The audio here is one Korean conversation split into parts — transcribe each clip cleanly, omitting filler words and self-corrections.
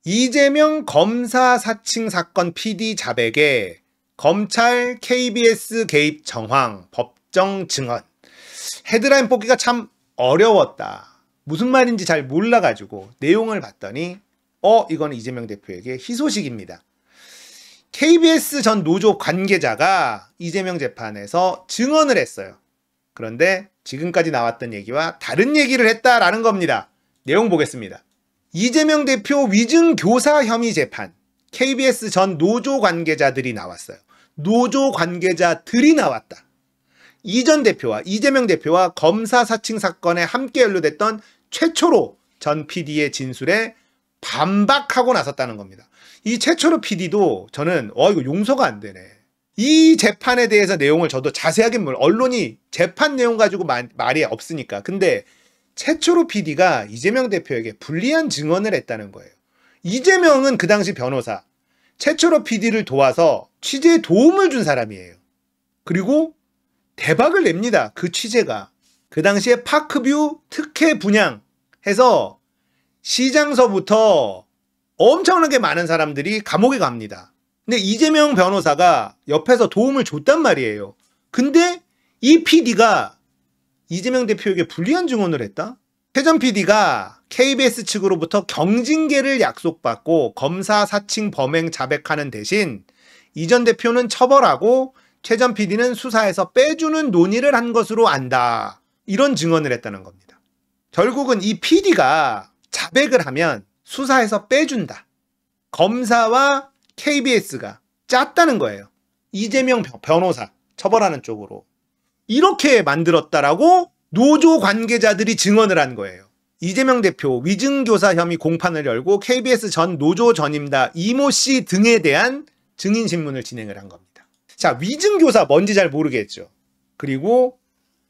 이재명 검사 사칭 사건 PD 자백에 검찰 KBS 개입 정황, 법정 증언. 헤드라인 뽑기가 참 어려웠다. 무슨 말인지 잘 몰라가지고 내용을 봤더니 이건 이재명 대표에게 희소식입니다. KBS 전 노조 관계자가 이재명 재판에서 증언을 했어요. 그런데 지금까지 나왔던 얘기와 다른 얘기를 했다라는 겁니다. 내용 보겠습니다. 이재명 대표 위증 교사 혐의 재판, KBS 전 노조 관계자들이 나왔어요. 노조 관계자들이 나왔다. 이 전 대표와 이재명 대표와 검사 사칭 사건에 함께 연루됐던 최초로 전 PD의 진술에 반박하고 나섰다는 겁니다. 이 최초로 PD도 저는 이거 용서가 안 되네. 이 재판에 대해서 내용을 저도 자세하게 언론이 재판 내용 가지고 말이 없으니까. 근데 최초로 PD가 이재명 대표에게 불리한 증언을 했다는 거예요. 이재명은 그 당시 변호사, 최초로 PD를 도와서 취재에 도움을 준 사람이에요. 그리고 대박을 냅니다. 그 취재가. 그 당시에 파크뷰 특혜 분양해서 시장서부터 엄청나게 많은 사람들이 감옥에 갑니다. 근데 이재명 변호사가 옆에서 도움을 줬단 말이에요. 근데 이 PD가 이재명 대표에게 불리한 증언을 했다? 최 전 PD가 KBS 측으로부터 경징계를 약속받고 검사 사칭 범행 자백하는 대신 이 전 대표는 처벌하고 최 전 PD는 수사에서 빼주는 논의를 한 것으로 안다. 이런 증언을 했다는 겁니다. 결국은 이 PD가 자백을 하면 수사에서 빼준다. 검사와 KBS가 짰다는 거예요. 이재명 변호사 처벌하는 쪽으로. 이렇게 만들었다라고 노조 관계자들이 증언을 한 거예요. 이재명 대표 위증교사 혐의 공판을 열고 KBS 전 노조 전임다 이모 씨 등에 대한 증인신문을 진행을 한 겁니다. 자, 위증교사 뭔지 잘 모르겠죠. 그리고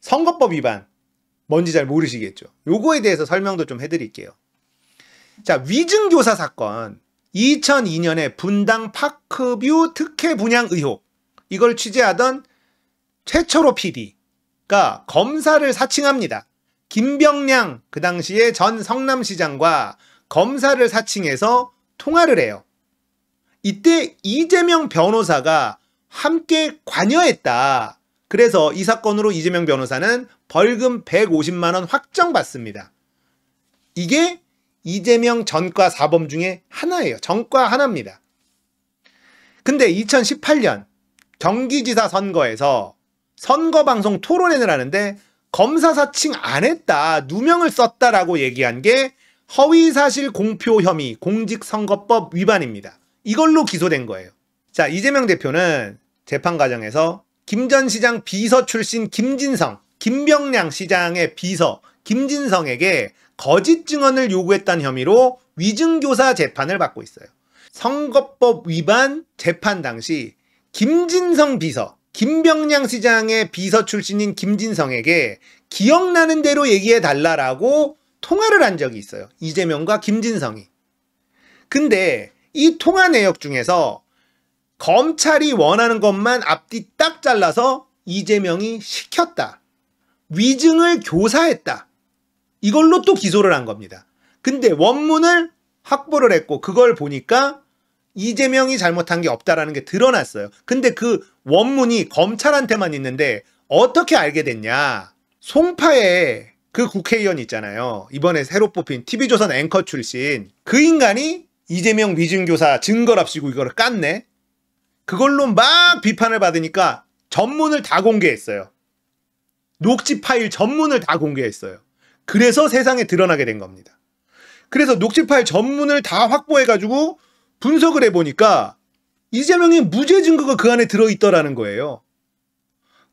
선거법 위반 뭔지 잘 모르시겠죠. 요거에 대해서 설명도 좀 해드릴게요. 자, 위증교사 사건 2002년에 분당 파크뷰 특혜 분양 의혹, 이걸 취재하던 최초로 PD가 검사를 사칭합니다. 김병량 그 당시에 전 성남시장과 검사를 사칭해서 통화를 해요. 이때 이재명 변호사가 함께 관여했다. 그래서 이 사건으로 이재명 변호사는 벌금 150만 원 확정받습니다. 이게 이재명 전과 4범 중에 하나예요. 전과 하나입니다. 근데 2018년 경기지사 선거에서 선거방송 토론회를 하는데 검사 사칭 안 했다, 누명을 썼다라고 얘기한 게 허위사실 공표 혐의, 공직선거법 위반입니다. 이걸로 기소된 거예요. 자, 이재명 대표는 재판 과정에서 김 전 시장 비서 출신 김진성, 김병량 시장의 비서 김진성에게 거짓 증언을 요구했다는 혐의로 위증교사 재판을 받고 있어요. 선거법 위반 재판 당시 김진성 비서, 김병량 시장의 비서 출신인 김진성에게 기억나는 대로 얘기해달라고 통화를 한 적이 있어요. 이재명과 김진성이. 근데 이 통화 내역 중에서 검찰이 원하는 것만 앞뒤 딱 잘라서 이재명이 시켰다. 위증을 교사했다. 이걸로 또 기소를 한 겁니다. 근데 원문을 확보를 했고 그걸 보니까 이재명이 잘못한 게 없다라는 게 드러났어요. 근데 그 원문이 검찰한테만 있는데 어떻게 알게 됐냐. 송파에 그 국회의원 있잖아요. 이번에 새로 뽑힌 TV조선 앵커 출신. 그 인간이 이재명 위증교사 증거랍시고 이거를 깠네. 그걸로 막 비판을 받으니까 전문을 다 공개했어요. 녹취 파일 전문을 다 공개했어요. 그래서 세상에 드러나게 된 겁니다. 그래서 녹취 파일 전문을 다 확보해가지고 분석을 해보니까 이재명이 무죄 증거가 그 안에 들어있더라는 거예요.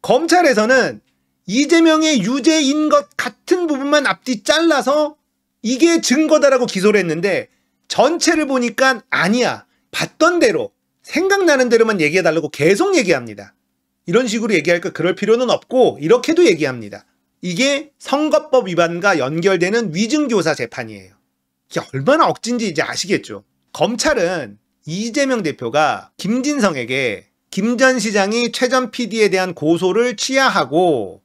검찰에서는 이재명의 유죄인 것 같은 부분만 앞뒤 잘라서 이게 증거다라고 기소를 했는데 전체를 보니까 아니야. 봤던 대로 생각나는 대로만 얘기해달라고 계속 얘기합니다. 이런 식으로 얘기할까 그럴 필요는 없고 이렇게도 얘기합니다. 이게 선거법 위반과 연결되는 위증교사 재판이에요. 이게 얼마나 억진지 이제 아시겠죠? 검찰은 이재명 대표가 김진성에게 김 전 시장이 최 전 PD에 대한 고소를 취하하고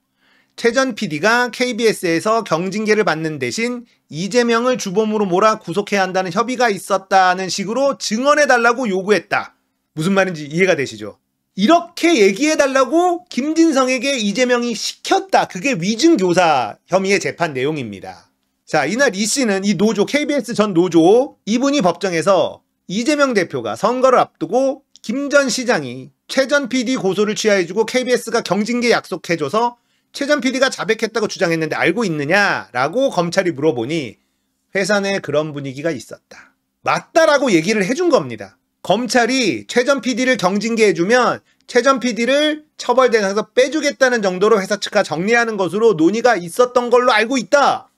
최 전 PD가 KBS에서 경징계를 받는 대신 이재명을 주범으로 몰아 구속해야 한다는 협의가 있었다는 식으로 증언해달라고 요구했다. 무슨 말인지 이해가 되시죠? 이렇게 얘기해달라고 김진성에게 이재명이 시켰다. 그게 위증교사 혐의의 재판 내용입니다. 자, 이날 이 씨는 이 노조, KBS 전 노조, 이분이 법정에서 이재명 대표가 선거를 앞두고 김 전 시장이 최 전 PD 고소를 취하해주고 KBS가 경징계 약속해줘서 최 전 PD가 자백했다고 주장했는데 알고 있느냐라고 검찰이 물어보니 회사 내에 그런 분위기가 있었다. 맞다라고 얘기를 해준 겁니다. 검찰이 최 전 PD를 경징계해주면 최 전 PD를 처벌 대상에서 빼주겠다는 정도로 회사 측과 정리하는 것으로 논의가 있었던 걸로 알고 있다.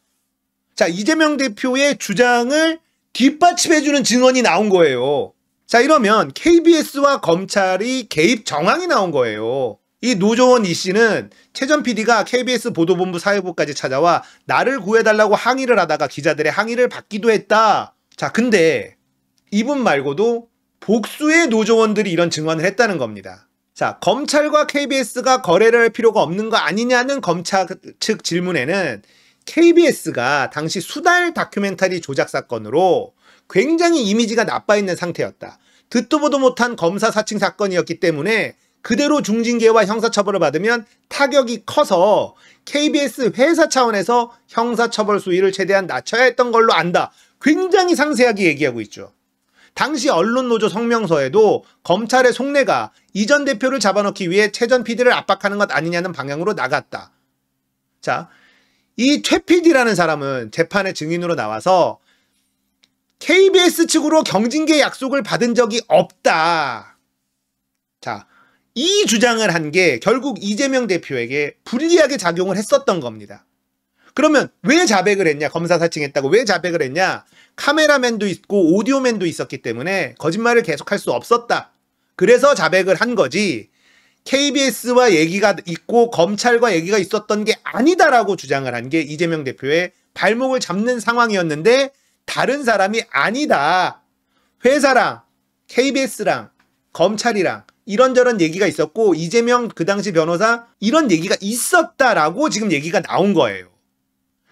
자, 이재명 대표의 주장을 뒷받침해주는 증언이 나온 거예요. 자, 이러면 KBS와 검찰이 개입 정황이 나온 거예요. 이 노조원 이 씨는 최 전 PD가 KBS 보도본부 사회부까지 찾아와 나를 구해달라고 항의를 하다가 기자들의 항의를 받기도 했다. 자, 근데 이분 말고도 복수의 노조원들이 이런 증언을 했다는 겁니다. 자, 검찰과 KBS가 거래를 할 필요가 없는 거 아니냐는 검찰 측 질문에는 KBS가 당시 수달 다큐멘터리 조작 사건으로 굉장히 이미지가 나빠 있는 상태였다. 듣도 보도 못한 검사 사칭 사건이었기 때문에 그대로 중징계와 형사처벌을 받으면 타격이 커서 KBS 회사 차원에서 형사처벌 수위를 최대한 낮춰야 했던 걸로 안다. 굉장히 상세하게 얘기하고 있죠. 당시 언론노조 성명서에도 검찰의 속내가 이 전 대표를 잡아넣기 위해 최 전 PD를 압박하는 것 아니냐는 방향으로 나갔다. 자, 이 최 PD라는 사람은 재판의 증인으로 나와서 KBS 측으로 경징계 약속을 받은 적이 없다. 자, 이 주장을 한 게 결국 이재명 대표에게 불리하게 작용을 했었던 겁니다. 그러면 왜 자백을 했냐? 검사 사칭했다고 왜 자백을 했냐? 카메라맨도 있고 오디오맨도 있었기 때문에 거짓말을 계속할 수 없었다. 그래서 자백을 한 거지 KBS와 얘기가 있고 검찰과 얘기가 있었던 게 아니다라고 주장을 한 게 이재명 대표의 발목을 잡는 상황이었는데 다른 사람이 아니다. 회사랑 KBS랑 검찰이랑 이런저런 얘기가 있었고 이재명 그 당시 변호사 이런 얘기가 있었다라고 지금 얘기가 나온 거예요.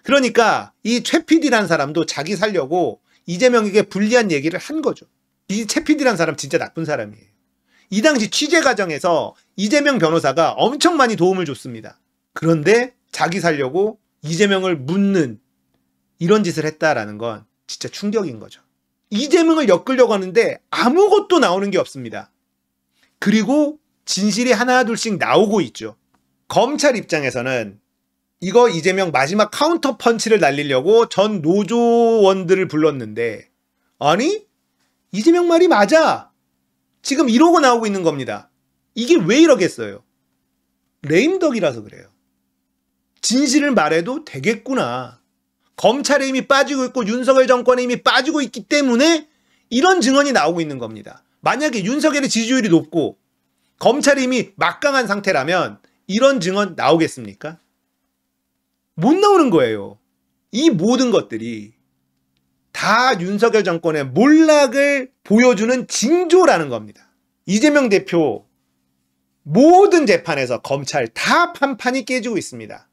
그러니까 이 최 PD라는 사람도 자기 살려고 이재명에게 불리한 얘기를 한 거죠. 이 최 PD라는 사람 진짜 나쁜 사람이에요. 이 당시 취재 과정에서 이재명 변호사가 엄청 많이 도움을 줬습니다. 그런데 자기 살려고 이재명을 묻는 이런 짓을 했다라는 건 진짜 충격인 거죠. 이재명을 엮으려고 하는데 아무것도 나오는 게 없습니다. 그리고 진실이 하나 둘씩 나오고 있죠. 검찰 입장에서는 이거 이재명 마지막 카운터 펀치를 날리려고 전 노조원들을 불렀는데 아니? 이재명 말이 맞아. 지금 이러고 나오고 있는 겁니다. 이게 왜 이러겠어요? 레임덕이라서 그래요. 진실을 말해도 되겠구나. 검찰의 힘이 빠지고 있고 윤석열 정권의 힘이 빠지고 있기 때문에 이런 증언이 나오고 있는 겁니다. 만약에 윤석열의 지지율이 높고 검찰의 힘이 막강한 상태라면 이런 증언 나오겠습니까? 못 나오는 거예요. 이 모든 것들이 다 윤석열 정권의 몰락을 보여주는 징조라는 겁니다. 이재명 대표 모든 재판에서 검찰 다 판판이 깨지고 있습니다.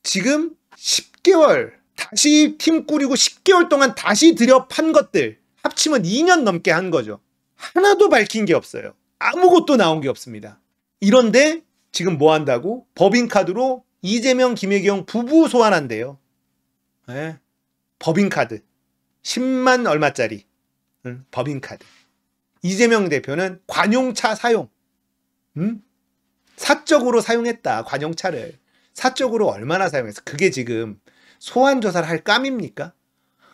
지금 10개월 다시 팀 꾸리고 10개월 동안 다시 들여판 것들 합치면 2년 넘게 한 거죠. 하나도 밝힌 게 없어요. 아무것도 나온 게 없습니다. 이런데 지금 뭐 한다고? 법인카드로 이재명, 김혜경 부부 소환한대요. 네. 법인카드 10만 얼마짜리 법인카드. 이재명 대표는 관용차 사용 사적으로 사용했다. 관용차를 사적으로 얼마나 사용했어. 그게 지금 소환조사를 할 감입니까?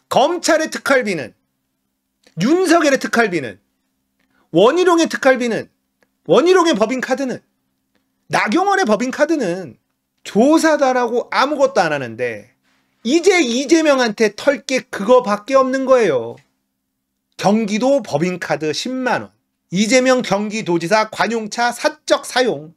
검찰의 특활비는 윤석열의 특활비는 원희룡의 특활비는 원희룡의 법인카드는 나경원의 법인카드는 조사도 안 하고 아무것도 안 하는데 이제 이재명한테 털 게 그거밖에 없는 거예요. 경기도 법인카드 10만원 이재명 경기도지사 관용차 사적 사용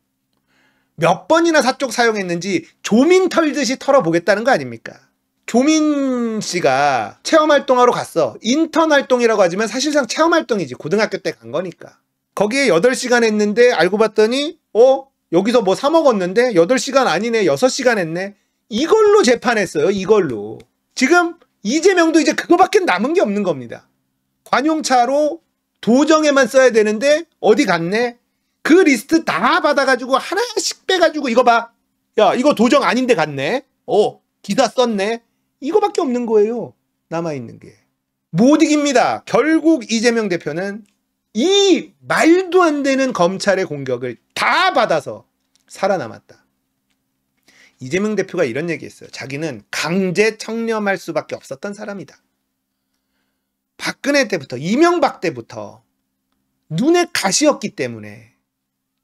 몇 번이나 사적 사용했는지 조민 털듯이 털어보겠다는 거 아닙니까? 조민 씨가 체험활동하러 갔어. 인턴 활동이라고 하지만 사실상 체험활동이지. 고등학교 때 간 거니까. 거기에 8시간 했는데 알고 봤더니 여기서 뭐 사 먹었는데 8시간 아니네, 6시간 했네. 이걸로 재판했어요. 이걸로. 지금 이재명도 이제 그거밖에 남은 게 없는 겁니다. 관용차로 도정에만 써야 되는데 어디 갔네? 그 리스트 다 받아가지고 하나씩 빼가지고 이거 봐. 야, 이거 도정 아닌데 갔네? 기사 썼네? 이거밖에 없는 거예요. 남아있는 게. 못 이깁니다. 결국 이재명 대표는 이 말도 안 되는 검찰의 공격을 다 받아서 살아남았다. 이재명 대표가 이런 얘기했어요. 자기는 강제 청렴할 수밖에 없었던 사람이다. 박근혜 때부터, 이명박 때부터 눈에 가시였기 때문에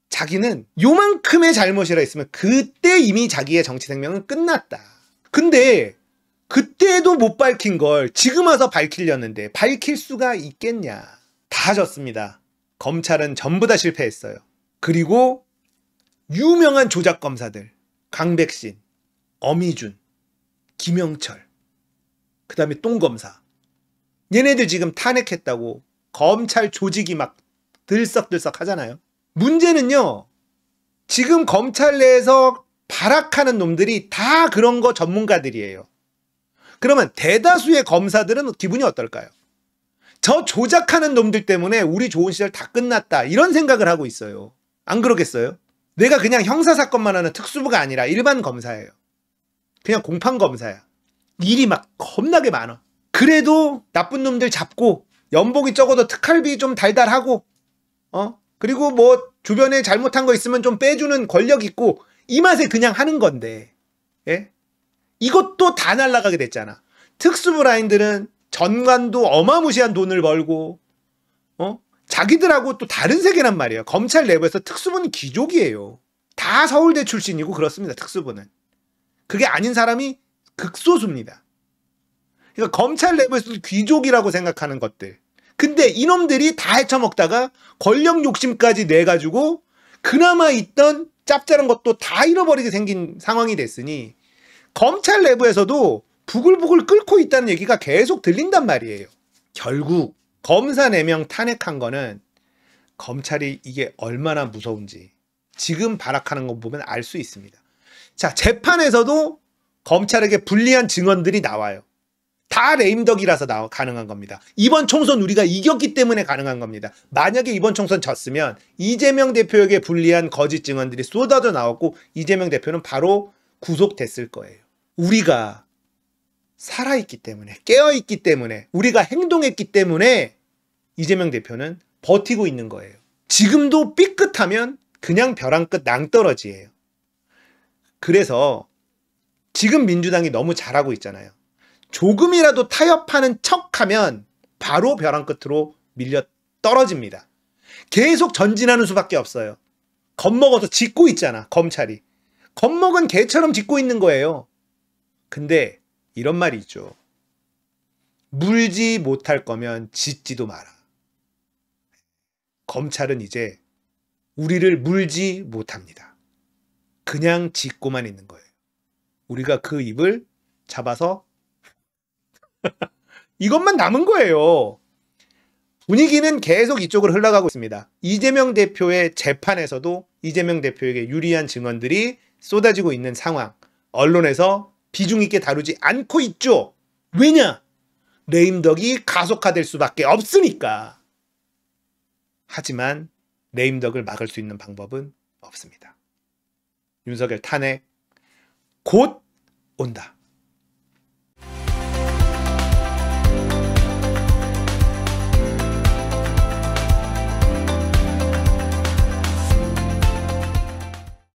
자기는 요만큼의 잘못이라 했으면 그때 이미 자기의 정치 생명은 끝났다. 근데 그때도 못 밝힌 걸 지금 와서 밝히려는데 밝힐 수가 있겠냐. 다 졌습니다. 검찰은 전부 다 실패했어요. 그리고 유명한 조작 검사들, 강백신, 어미준, 김영철, 그 다음에 똥검사, 얘네들 지금 탄핵했다고 검찰 조직이 막 들썩들썩 하잖아요. 문제는요, 지금 검찰 내에서 발악하는 놈들이 다 그런 거 전문가들이에요. 그러면 대다수의 검사들은 기분이 어떨까요? 저 조작하는 놈들 때문에 우리 좋은 시절 다 끝났다, 이런 생각을 하고 있어요. 안 그러겠어요? 내가 그냥 형사사건만 하는 특수부가 아니라 일반 검사예요. 그냥 공판검사야. 일이 막 겁나게 많아. 그래도 나쁜 놈들 잡고 연봉이 적어도 특활비 좀 달달하고 그리고 뭐 주변에 잘못한 거 있으면 좀 빼주는 권력 있고, 이 맛에 그냥 하는 건데, 예? 이것도 다 날아가게 됐잖아. 특수부 라인들은 전관도 어마무시한 돈을 벌고 자기들하고 또 다른 세계란 말이에요. 검찰 내부에서 특수부는 귀족이에요. 다 서울대 출신이고 그렇습니다. 특수부는. 그게 아닌 사람이 극소수입니다. 그러니까 검찰 내부에서도 귀족이라고 생각하는 것들. 근데 이놈들이 다 헤쳐먹다가 권력 욕심까지 내가지고 그나마 있던 짭짤한 것도 다 잃어버리게 생긴 상황이 됐으니 검찰 내부에서도 부글부글 끓고 있다는 얘기가 계속 들린단 말이에요. 결국 검사 4명 탄핵한 거는 검찰이 이게 얼마나 무서운지 지금 발악하는 거 보면 알 수 있습니다. 자, 재판에서도 검찰에게 불리한 증언들이 나와요. 다 레임덕이라서 가능한 겁니다. 이번 총선 우리가 이겼기 때문에 가능한 겁니다. 만약에 이번 총선 졌으면 이재명 대표에게 불리한 거짓 증언들이 쏟아져 나왔고 이재명 대표는 바로 구속됐을 거예요. 우리가 살아있기 때문에, 깨어있기 때문에, 우리가 행동했기 때문에 이재명 대표는 버티고 있는 거예요. 지금도 삐끗하면 그냥 벼랑 끝 낭떠러지예요. 그래서 지금 민주당이 너무 잘하고 있잖아요. 조금이라도 타협하는 척하면 바로 벼랑 끝으로 밀려 떨어집니다. 계속 전진하는 수밖에 없어요. 겁먹어서 짖고 있잖아, 검찰이. 겁먹은 개처럼 짖고 있는 거예요. 근데 이런 말이 있죠. 물지 못할 거면 짖지도 마라. 검찰은 이제 우리를 물지 못합니다. 그냥 짖고만 있는 거예요. 우리가 그 입을 잡아서 이것만 남은 거예요. 분위기는 계속 이쪽으로 흘러가고 있습니다. 이재명 대표의 재판에서도 이재명 대표에게 유리한 증언들이 쏟아지고 있는 상황. 언론에서 비중 있게 다루지 않고 있죠. 왜냐? 레임덕이 가속화될 수밖에 없으니까. 하지만 레임덕을 막을 수 있는 방법은 없습니다. 윤석열 탄핵 곧 온다.